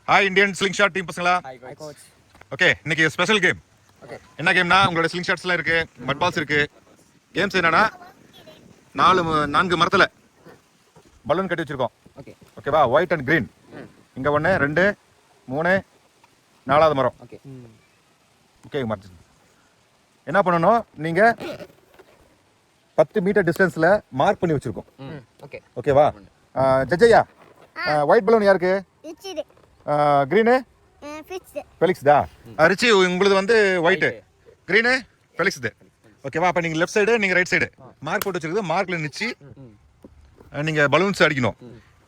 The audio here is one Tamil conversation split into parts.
Hi Indian sling shot team பசங்களா. Hi coach. ஓகே, இன்னைக்கு ஸ்பெஷல் கேம். ஓகே. என்ன கேம்னா உங்களோட ஸ்லிங் ஷாட்ஸ்லாம் இருக்கு, மட் பால்ஸ் இருக்கு. கேம்ஸ் என்னன்னா 4 மரத்துல பலூன் கட்டி வச்சிருக்கோம். ஓகே. ஓகேவா? White and green. இங்க 1 2 3 4வது மரம். ஓகே. ஓகே, மரத்து என்ன பண்ணணும், நீங்க 10 மீட்டர் டிஸ்டன்ஸ்ல மார்க் பண்ணி வச்சிருக்கோம். ஓகே. ஓகேவா? ஜட்ஜையா, ஒயிட் பலூன் யாருக்கு? ரிச்சிடு. Green fixed. ஃபெலிக்ஸ் தா. ரிச்சி உங்களுது வந்து ஒயிட், கிரீனு ஃபெலிக்ஸ் தே. ஓகேவா? அப்ப நீங்க லெஃப்ட் சைடு, நீங்க ரைட் சைடு மார்க் போட்டு வச்சிருக்குது. மார்க்ல நிச்சு நீங்க பலூன்ஸ் அடிக்கணும்.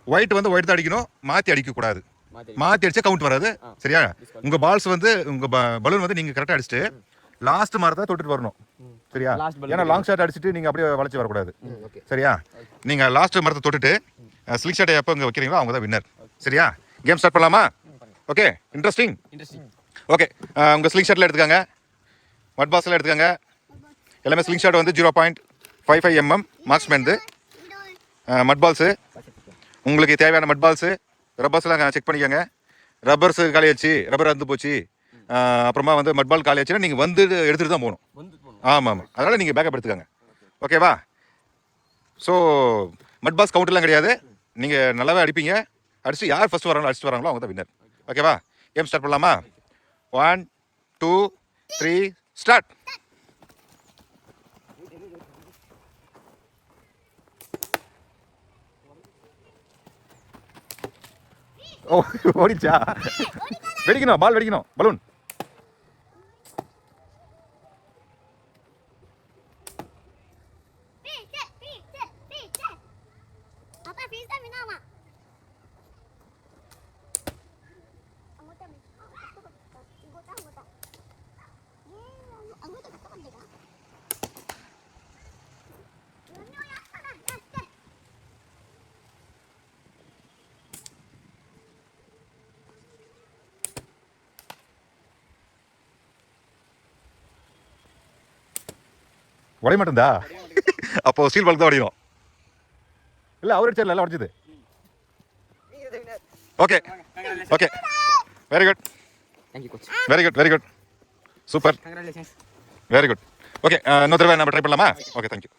ஒயிட் வந்து ஒயிட் தான் அடிக்கணும், மாத்தி அடிக்க கூடாது. மாத்தி அடிச்சா கவுண்ட் வராது. சரியா? உங்க பால்ஸ் வந்து உங்க பலூன் வந்து நீங்க கரெக்டா அடிச்சுட்டு லாஸ்ட் மரத்தை தொட்டுட்டு வரணும். சரியா? ஏன்னா லாங் ஷாட் அடிச்சுட்டு நீங்க அப்படியே வளைச்சு வரக்கூடாது. சரியா? நீங்க லாஸ்ட் மரத்தை தொட்டுட்டு ஸ்லிங் ஷாட்டை எப்போ இங்கே வைக்கிறீங்களோ அவங்க தான் வின்னர். சரியா? கேம் ஸ்டார்ட் பண்ணலாமா? Okay, interesting. ஓகே, உங்கள் ஸ்லிங் ஷாட்டில் எடுத்துக்காங்க, மட் பால்ஸ்லாம் எடுத்துக்காங்க. எல்லாமே ஸ்லிங் ஷாட் வந்து 0.55 mm மார்க்ஸ்மேன்து. மட் பால்ஸு உங்களுக்கு தேவையான மட் பால்ஸு, ரப்பர்ஸ்லாம் செக் பண்ணிக்கோங்க. ரப்பர்ஸு காலியாச்சு, ரப்பர் வந்து போச்சு, அப்புறமா வந்து மட் பால் காலியாச்சுன்னா நீங்கள் வந்து எடுத்துகிட்டு தான் போகணும். ஆமாம் ஆமாம், அதனால் நீங்கள் பேக்கப் எடுத்துக்கோங்க. ஓகேவா? ஸோ மட் பால்ஸ் கவுண்ட்லாம் கிடையாது, நீங்கள் நல்லாவே அடிப்பீங்க. அடிச்சு யார் ஃபர்ஸ்ட் அடிச்சுட்டு வராங்களோ அவங்க தான் வின்னர். ஓகேவா? கேம் ஸ்டார்ட் பண்ணலாமா? 1 2 3 ஸ்டார்ட். ஓ, ஓடிச்சா? வெடிக்கணும், பால் வெடிக்கணும், பலூன். உடைய மாட்டேந்தா? அப்போ ஸ்டீல் பால் தான் உடையும். இல்லை, அவர் அடிச்சார், நல்லா உடைச்சது. Okay okay, very good. Thank you coach. Very good very good, super, congratulations. Very good. Okay, இன்னொரு தடவை நம்ம ட்ரை பண்ணலாமா? Okay, thank you.